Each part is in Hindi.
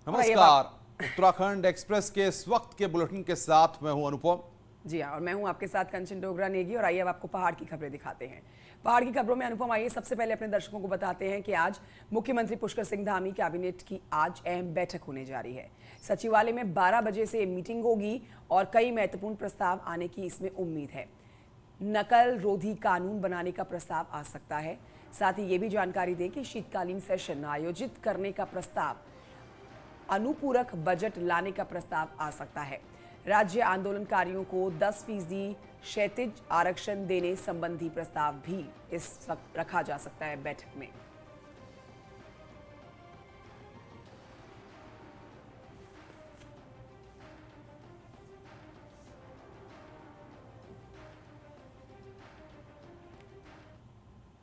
नमस्कार। उत्तराखंड एक्सप्रेस के इस वक्त के बुलेटिन के साथ मैं हूं अनुपम। जी हाँ, और मैं हूं आपके साथ कंचन डोगरा नेगी। और आइए अब आपको पहाड़ की खबरें दिखाते हैं। पहाड़ की खबरों में अनुपम, आइए सबसे पहले अपने दर्शकों को बताते हैं कि आज मुख्यमंत्री पुष्कर सिंह धामी कैबिनेट की आज अहम बैठक होने जा रही है। सचिवालय में 12 बजे से मीटिंग होगी और कई महत्वपूर्ण प्रस्ताव आने की इसमें उम्मीद है। नकल रोधी कानून बनाने का प्रस्ताव आ सकता है। साथ ही ये भी जानकारी दें कि शीतकालीन सेशन आयोजित करने का प्रस्ताव, अनुपूरक बजट लाने का प्रस्ताव आ सकता है। राज्य आंदोलनकारियों को 10% क्षैतिज आरक्षण देने संबंधी प्रस्ताव भी इस वक्त रखा जा सकता है बैठक में।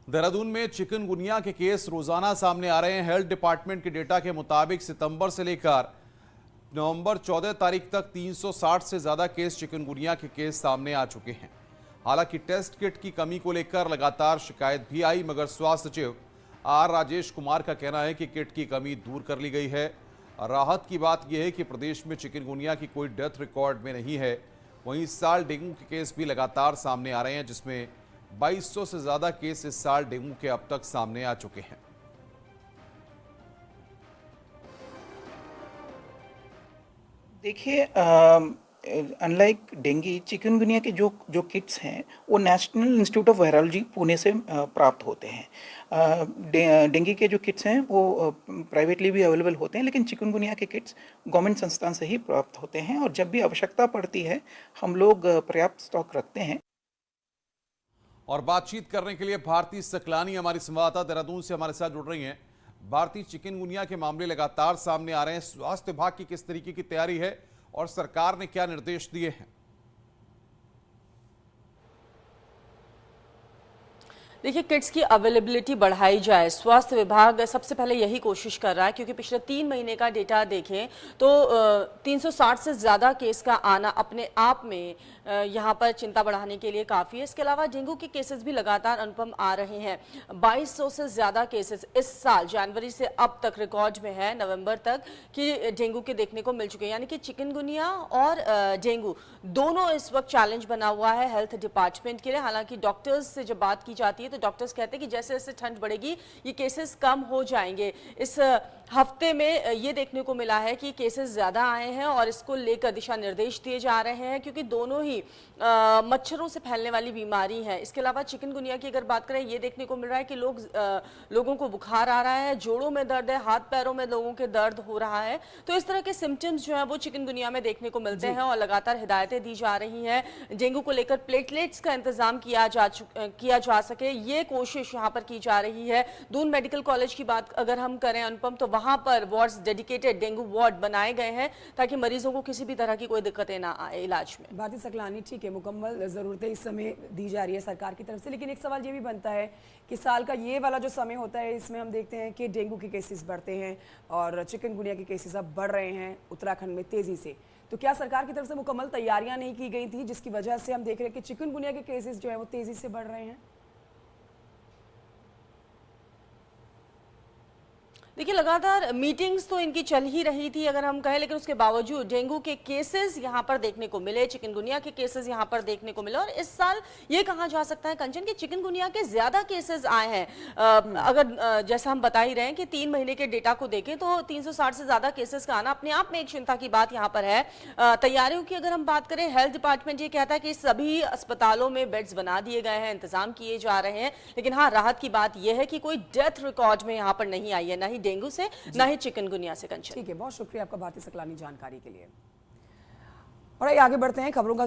देहरादून में चिकनगुनिया के केस रोजाना सामने आ रहे हैं। हेल्थ डिपार्टमेंट के डेटा के मुताबिक सितंबर से लेकर नवंबर 14 तारीख तक 360 से ज्यादा केस चिकनगुनिया के केस सामने आ चुके हैं। हालांकि टेस्ट किट की कमी को लेकर लगातार शिकायत भी आई, मगर स्वास्थ्य सचिव आर राजेश कुमार का कहना है कि किट की कमी दूर कर ली गई है। राहत की बात यह है कि प्रदेश में चिकनगुनिया की कोई डेथ रिकॉर्ड में नहीं है। वहीं इस साल डेंगू के केस भी लगातार सामने आ रहे हैं, जिसमें 2200 से ज्यादा केस इस साल डेंगू के अब तक सामने आ चुके हैं। देखिए, अनलाइक डेंगू, चिकनगुनिया के जो किट्स हैं वो national institute of virology Pune से प्राप्त होते हैं। डेंगू के जो किट्स हैं वो प्राइवेटली भी अवेलेबल होते हैं, लेकिन चिकनगुनिया के किट्स गवर्नमेंट संस्थान से ही प्राप्त होते हैं। और जब भी आवश्यकता पड़ती है हम लोग पर्याप्त स्टॉक रखते हैं। और बातचीत करने के लिए भारती सकलानी हमारी संवाददाता देहरादून से हमारे साथ जुड़ रही हैं। भारतीय, चिकनगुनिया के मामले लगातार सामने आ रहे हैं। स्वास्थ्य विभाग की किस तरीके की तैयारी है और सरकार ने क्या निर्देश दिए हैं? देखिए, किट्स की अवेलेबिलिटी बढ़ाई जाए, स्वास्थ्य विभाग सबसे पहले यही कोशिश कर रहा है, क्योंकि पिछले 3 महीने का डेटा देखें तो 360 से ज़्यादा केस का आना अपने आप में यहाँ पर चिंता बढ़ाने के लिए काफ़ी है। इसके अलावा डेंगू के केसेस भी लगातार अनुपम आ रहे हैं। 2200 से ज़्यादा केसेस इस साल जनवरी से अब तक रिकॉर्ड में है, नवंबर तक, कि डेंगू के देखने को मिल चुके हैं। यानी कि चिकनगुनिया और डेंगू दोनों इस वक्त चैलेंज बना हुआ है हेल्थ डिपार्टमेंट के लिए। हालांकि डॉक्टर्स से जब बात की जाती है तो डॉक्टर्स कहते हैं कि जैसे जैसे ठंड बढ़ेगी ये केसेस कम हो जाएंगे। इस हफ्ते में ये देखने को मिला है कि केसेस ज्यादा आए हैं और इसको लेकर दिशा निर्देश दिए जा रहे हैं, क्योंकि दोनों ही मच्छरों से फैलने वाली बीमारी है। इसके अलावा चिकनगुनिया की अगर बात करें, ये देखने को मिल रहा है कि लोगों को बुखार आ रहा है, जोड़ों में दर्द है, हाथ पैरों में लोगों के दर्द हो रहा है। तो इस तरह के सिम्टम्स जो है वो चिकनगुनिया में देखने को मिलते हैं और लगातार हिदायतें दी जा रही हैं। डेंगू को लेकर प्लेटलेट्स का इंतजाम किया जा सके, ये कोशिश यहाँ पर की जा रही है। दून मेडिकल कॉलेज की बात अगर हम करें अनुपम, तो वहां पर वार्ड्स, डेडिकेटेड डेंगू वार्ड बनाए गए हैं ताकि मरीजों को किसी भी तरह की कोई दिक्कतें ना आए इलाज में। भारती सकलानी, ठीक है, मुकम्मल ज़रूरतें इस समय दी जा रही है सरकार की तरफ से, लेकिन एक सवाल ये भी बनता है कि साल का ये वाला जो समय होता है इसमें हम देखते हैं कि डेंगू के केसेस बढ़ते हैं और चिकनगुनिया के केसेस अब बढ़ रहे हैं उत्तराखंड में तेजी से। तो क्या सरकार की तरफ से मुकम्मल तैयारियां नहीं की गई थी, जिसकी वजह से हम देख रहे हैं कि चिकनगुनिया के केसेस जो है वो तेजी से बढ़ रहे हैं? देखिए, लगातार मीटिंग्स तो इनकी चल ही रही थी अगर हम कहें, लेकिन उसके बावजूद डेंगू के केसेस यहां पर देखने को मिले, चिकनगुनिया के केसेस यहां पर देखने को मिले। और इस साल ये कहा जा सकता है कंचन कि चिकनगुनिया के ज्यादा केसेस आए हैं। अगर जैसा हम बता ही रहे हैं कि 3 महीने के डेटा को देखें तो 360 से ज्यादा केसेस का आना अपने आप में एक चिंता की बात यहां पर है। तैयारियों की अगर हम बात करें, हेल्थ डिपार्टमेंट ये कहता है कि सभी अस्पतालों में बेड्स बना दिए गए हैं, इंतजाम किए जा रहे हैं। लेकिन हाँ, राहत की बात यह है कि कोई डेथ रिकॉर्ड में यहाँ पर नहीं आई है, ना ही डेंगू से ना ही चिकनगुनिया से। कंचन, ठीक है, बहुत शुक्रिया आपका भारती सकलानी जानकारी के लिए। और आगे बढ़ते हैं खबरों का।